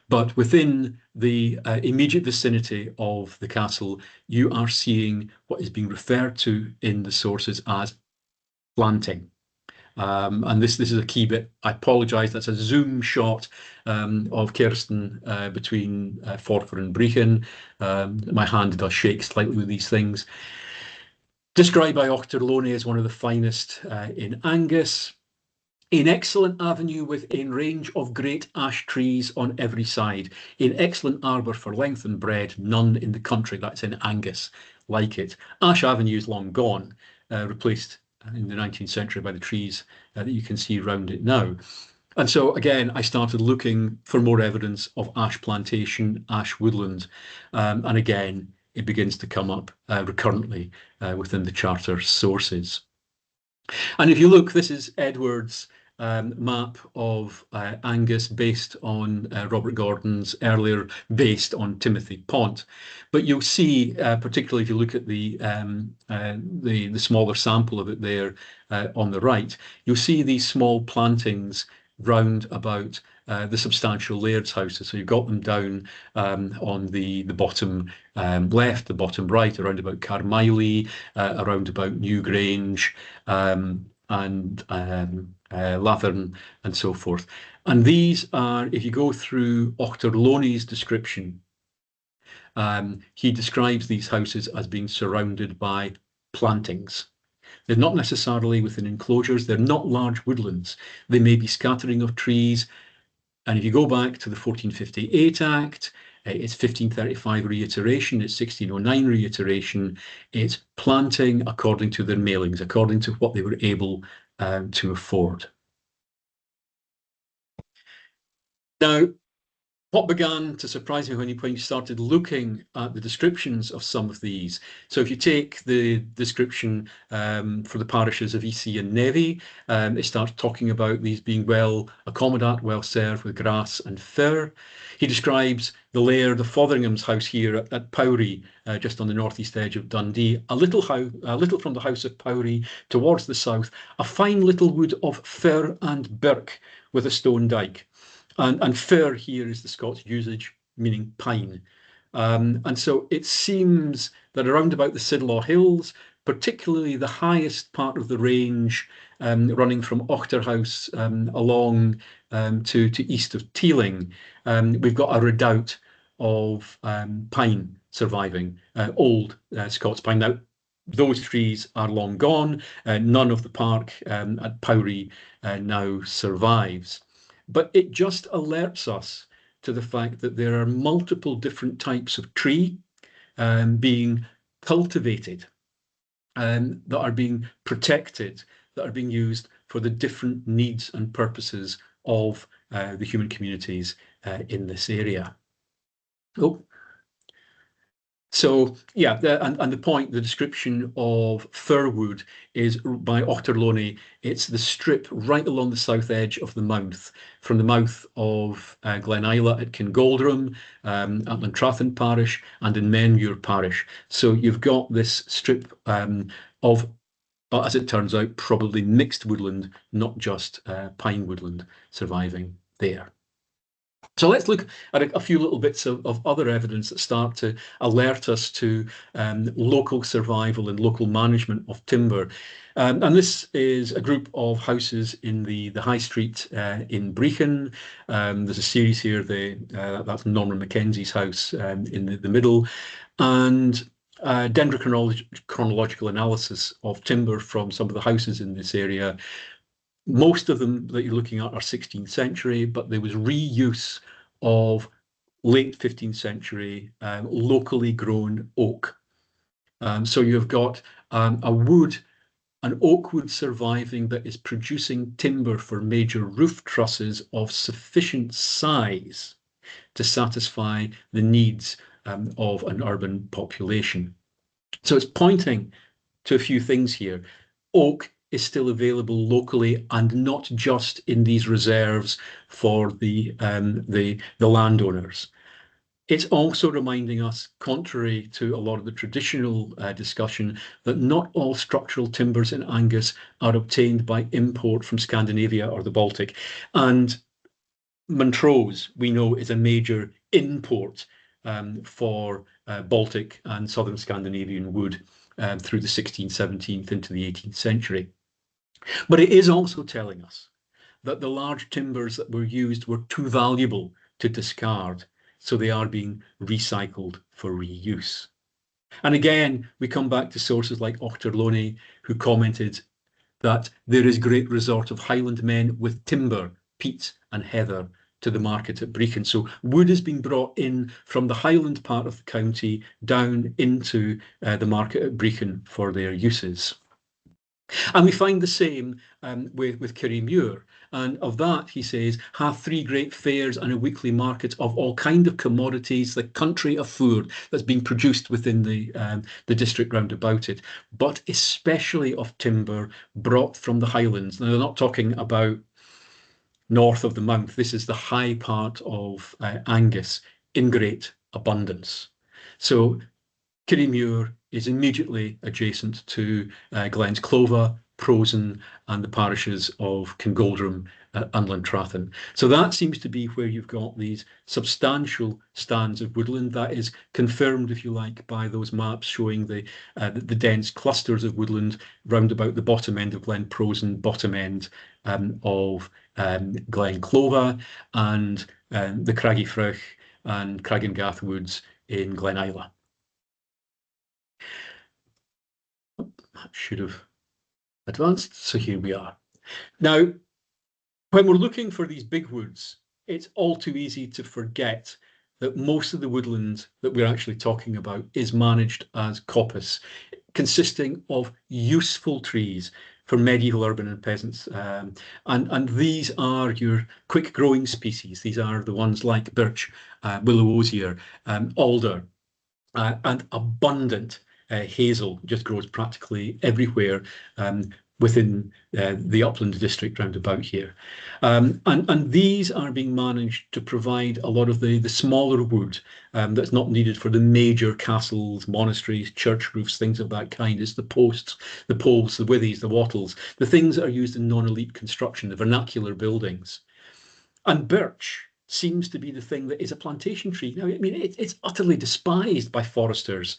But within the immediate vicinity of the castle, you are seeing what is being referred to in the sources as planting. And this is a key bit. I apologise, that's a zoom shot of Kirsten between Forfar and Brechin. My hand does shake slightly with these things. Described by Ochterlony as one of the finest in Angus. In excellent avenue within range of great ash trees on every side. In excellent arbour for length and breadth, none in the country, that's in Angus, like it. Ash Avenue is long gone, replaced in the 19th century by the trees that you can see around it now. And so again, I started looking for more evidence of ash plantation, ash woodland. And again, it begins to come up recurrently within the charter sources. And if you look, this is Edward's map of Angus based on Robert Gordon's earlier, based on Timothy Pont. But you'll see, particularly if you look at the smaller sample of it there on the right, you'll see these small plantings round about the substantial laird's houses. So you've got them down on the bottom left, the bottom right, around about Carmiley, around about Newgrange, and Lathern, and so forth. And these are, if you go through Ochterlony's description, he describes these houses as being surrounded by plantings. They're not necessarily within enclosures, they're not large woodlands. They may be scattering of trees. And if you go back to the 1458 Act, it's 1535 reiteration, it's 1609 reiteration, it's planting according to their mailings, according to what they were able to afford. Now, what began to surprise me when you started looking at the descriptions of some of these. So if you take the description for the parishes of Easy and Nevy, it starts talking about these being well accommodated, well served with grass and fir. He describes the laird of Fotheringham's house here at Powrie, just on the northeast edge of Dundee, a little from the house of Powrie towards the south, a fine little wood of fir and birk with a stone dike. And fir here is the Scots usage, meaning pine. And so it seems that around about the Sidlaw Hills, particularly the highest part of the range, running from Ochterhouse along to east of Teeling, we've got a redoubt of pine surviving, old Scots pine. Now, those trees are long gone. None of the park at Powrie now survives. But it just alerts us to the fact that there are multiple different types of tree being cultivated, that are being protected, that are being used for the different needs and purposes of the human communities in this area. Oh. So yeah, and the point, the description of firwood is by Ochterlony. It's the strip right along the south edge of the Mounth, from the mouth of Glen Isla at Kingoldrum, at Llantrathon parish, and in Menmuir parish. So you've got this strip of, as it turns out, probably mixed woodland, not just pine woodland surviving there. So let's look at a few little bits of other evidence that start to alert us to local survival and local management of timber. And this is a group of houses in the High Street in Brechin. There's a series here, that's Norman Mackenzie's house in the middle. And dendrochronological analysis of timber from some of the houses in this area. Most of them that you're looking at are 16th century, but there was reuse of late 15th century locally grown oak. So you've got an oak wood surviving that is producing timber for major roof trusses of sufficient size to satisfy the needs of an urban population. So it's pointing to a few things here. Oak is still available locally and not just in these reserves for the landowners. It's also reminding us, contrary to a lot of the traditional discussion, that not all structural timbers in Angus are obtained by import from Scandinavia or the Baltic. And Montrose, we know, is a major import for Baltic and southern Scandinavian wood through the 16th, 17th into the 18th century. But it is also telling us that the large timbers that were used were too valuable to discard, so they are being recycled for reuse. And again, we come back to sources like Ochterlony, who commented that there is great resort of Highland men with timber, peat and heather to the market at Brechin. So wood is being brought in from the Highland part of the county down into the market at Brechin for their uses. And we find the same with Kirriemuir. And of that, he says, hath 3 great fairs and a weekly market of all kind of commodities, the country of food that's being produced within the district round about it, but especially of timber brought from the Highlands. Now, they're not talking about north of the Mounth. This is the high part of Angus in great abundance. So Kirriemuir is immediately adjacent to Glens Clova, Prosen, and the parishes of Kingoldrum and Unlandtrathen. So that seems to be where you've got these substantial stands of woodland. That is confirmed, if you like, by those maps showing the dense clusters of woodland round about the bottom end of Glen Prosen, bottom end of Glen Clova, and the Craggy Frech and Craggangath woods in Glen Isla. Should have advanced, so here we are. Now, when we're looking for these big woods, it's all too easy to forget that most of the woodland that we're actually talking about is managed as coppice, consisting of useful trees for medieval urban and peasants. And these are your quick growing species. These are the ones like birch, willow osier, alder, and abundant hazel just grows practically everywhere within the upland district round about here. And these are being managed to provide a lot of the smaller wood that's not needed for the major castles, monasteries, church roofs, things of that kind. It's the posts, the poles, the withies, the wattles, the things that are used in non-elite construction, the vernacular buildings. And birch seems to be the thing that is a plantation tree. Now, I mean, it's utterly despised by foresters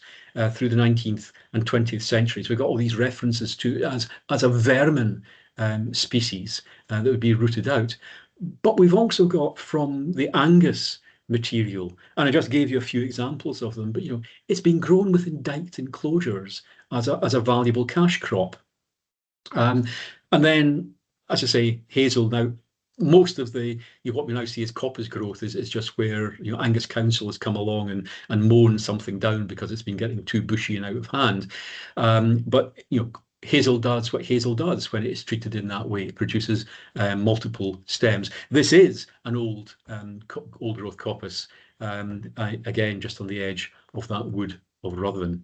through the 19th and 20th centuries. We've got all these references to as a vermin species that would be rooted out. But we've also got from the Angus material, and I just gave you a few examples of them, but you know, it's been grown within diked enclosures as a valuable cash crop. And then, as I say, hazel. Now, most of what we now see as coppice growth is just where Angus Council has come along and mown something down because it's been getting too bushy and out of hand. But hazel does what hazel does when it is treated in that way. It produces multiple stems. This is an old growth coppice, again just on the edge of that wood of Rutherland.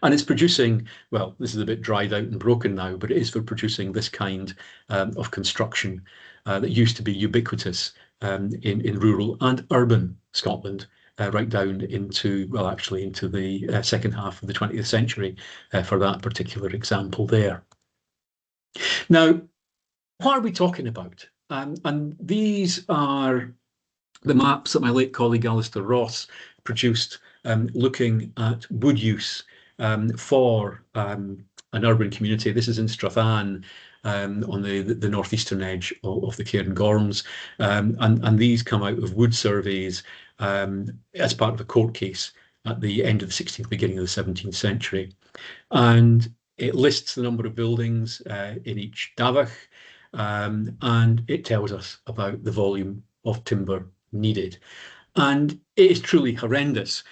And it's producing, well, this is a bit dried out and broken now, but it is for producing this kind of construction that used to be ubiquitous in rural and urban Scotland, right down into, well, actually into the second half of the 20th century for that particular example there. Now, what are we talking about? And these are The maps that my late colleague Alistair Ross produced looking at wood use for an urban community. This is in Strathan, on the northeastern edge of the Cairngorms, and these come out of wood surveys as part of a court case at the end of the 16th, beginning of the 17th century. And it lists the number of buildings in each davach, and it tells us about the volume of timber needed. And it is truly horrendous,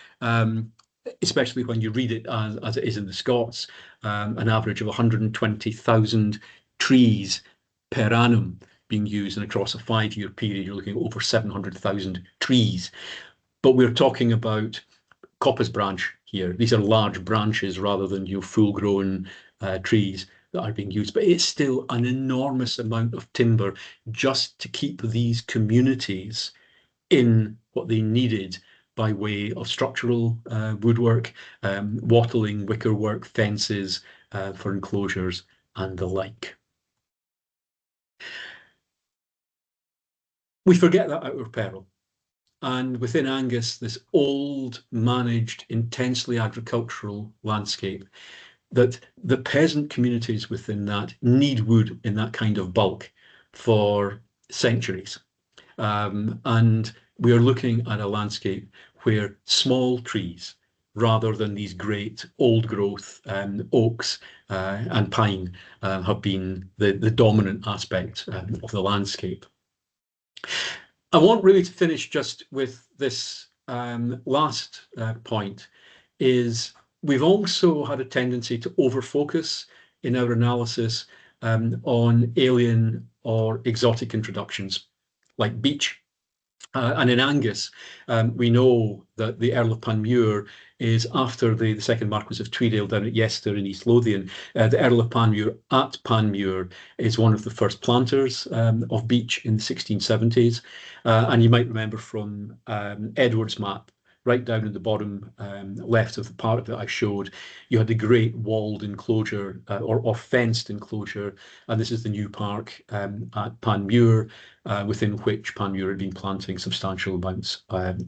especially when you read it as it is in the Scots, an average of 120,000 trees per annum being used, and across a 5-year period, you're looking at over 700,000 trees. But we're talking about coppice branch here. These are large branches rather than your full-grown trees that are being used. But it's still an enormous amount of timber just to keep these communities in what they needed by way of structural woodwork, wattling, wickerwork, fences for enclosures, and the like. We forget that at our peril. And within Angus, this old, managed, intensely agricultural landscape, that the peasant communities within that need wood in that kind of bulk for centuries. And we are looking at a landscape where small trees, rather than these great old growth oaks and pine, have been the dominant aspect of the landscape. I want really to finish just with this last point, is we've also had a tendency to over-focus in our analysis on alien or exotic introductions, like beech. And in Angus, we know that the Earl of Panmure is after the second Marquis of Tweedale down at Yester in East Lothian. The Earl of Panmure at Panmure is one of the first planters of beech in the 1670s. And you might remember from Edward's map, right down in the bottom left of the part that I showed, you had the great walled enclosure or fenced enclosure, and this is the new park at Panmure, within which Panmure had been planting substantial amounts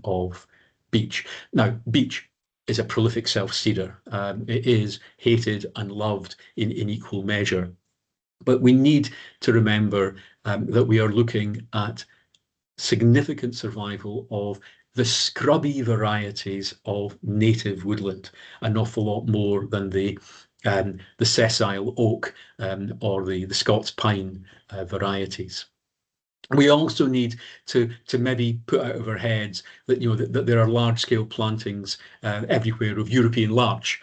of beech. Now, beech is a prolific self-seeder. It is hated and loved in equal measure. But we need to remember that we are looking at significant survival of the scrubby varieties of native woodland, an awful lot more than the sessile oak or the Scots pine varieties. We also need to maybe put out of our heads that that there are large-scale plantings everywhere of European larch.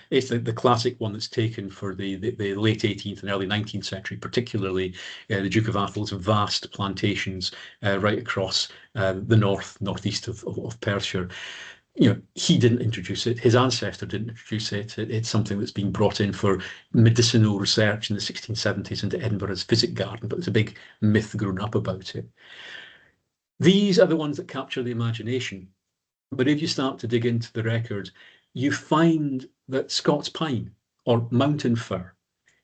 It's the classic one that's taken for the late 18th and early 19th century, particularly the Duke of Athol's vast plantations right across the northeast of Perthshire. He didn't introduce it. His ancestor didn't introduce it. It's something that's been brought in for medicinal research in the 1670s into Edinburgh's physic garden, but there's a big myth grown up about it. These are the ones that capture the imagination. But if you start to dig into the record, you find that Scots pine or mountain fir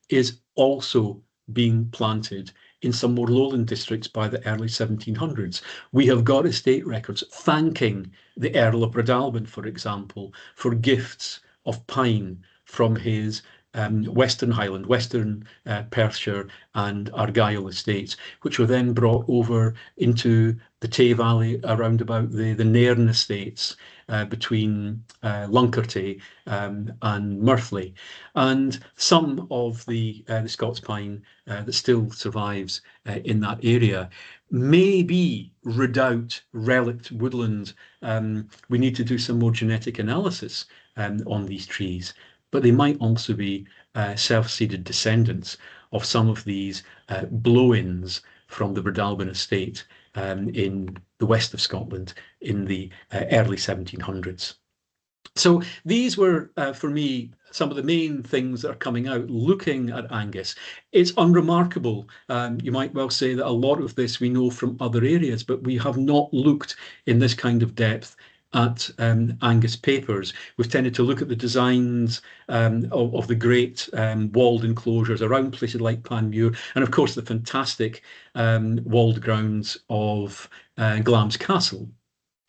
is also being planted in some more lowland districts by the early 1700s. We have got estate records thanking the Earl of Breadalbane, for example, for gifts of pine from his Western Highland, Western Perthshire and Argyll estates, which were then brought over into the Tay Valley around about the Nairn estates between Luncarty and Murphley. And some of the Scots pine that still survives in that area may be redoubt, relict woodland. We need to do some more genetic analysis on these trees, but they might also be self-seeded descendants of some of these blow-ins from the Breadalbane estate in the west of Scotland in the early 1700s. So these were, for me, some of the main things that are coming out looking at Angus. It's unremarkable. You might well say that a lot of this we know from other areas, but we have not looked in this kind of depth at Angus papers. We've tended to look at the designs of the great walled enclosures around places like Panmure, and of course the fantastic walled grounds of Glamis Castle.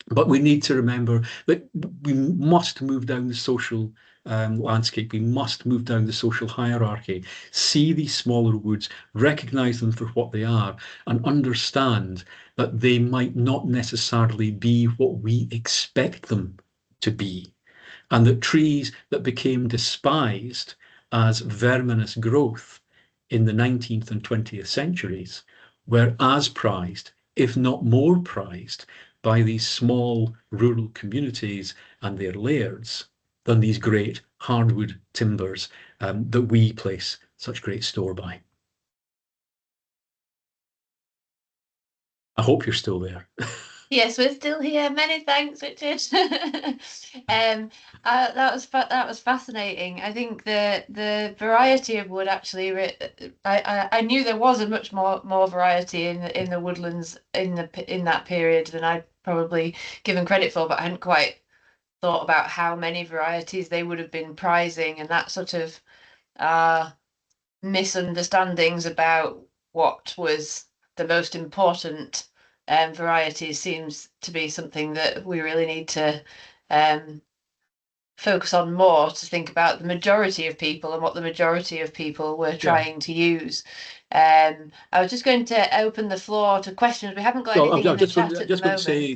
But we need to remember that we must move down the social landscape. We must move down the social hierarchy, see these smaller woods, recognise them for what they are, and understand that they might not necessarily be what we expect them to be. And that trees that became despised as verminous growth in the 19th and 20th centuries were as prized, if not more prized, by these small rural communities and their lairds than these great hardwood timbers that we place such great store by. I hope you're still there. Yes, we're still here. Many thanks, Richard. That was fascinating. I think the variety of wood actually. I knew there was a much more variety in the woodlands in that period than I'd probably given credit for, but I hadn't quite thought about how many varieties they would have been prizing, and that sort of misunderstandings about what was the most important varieties seems to be something that we really need to focus on more, to think about the majority of people and what the majority of people were trying to use. I was just going to open the floor to questions. We haven't got anything in the chat at the moment.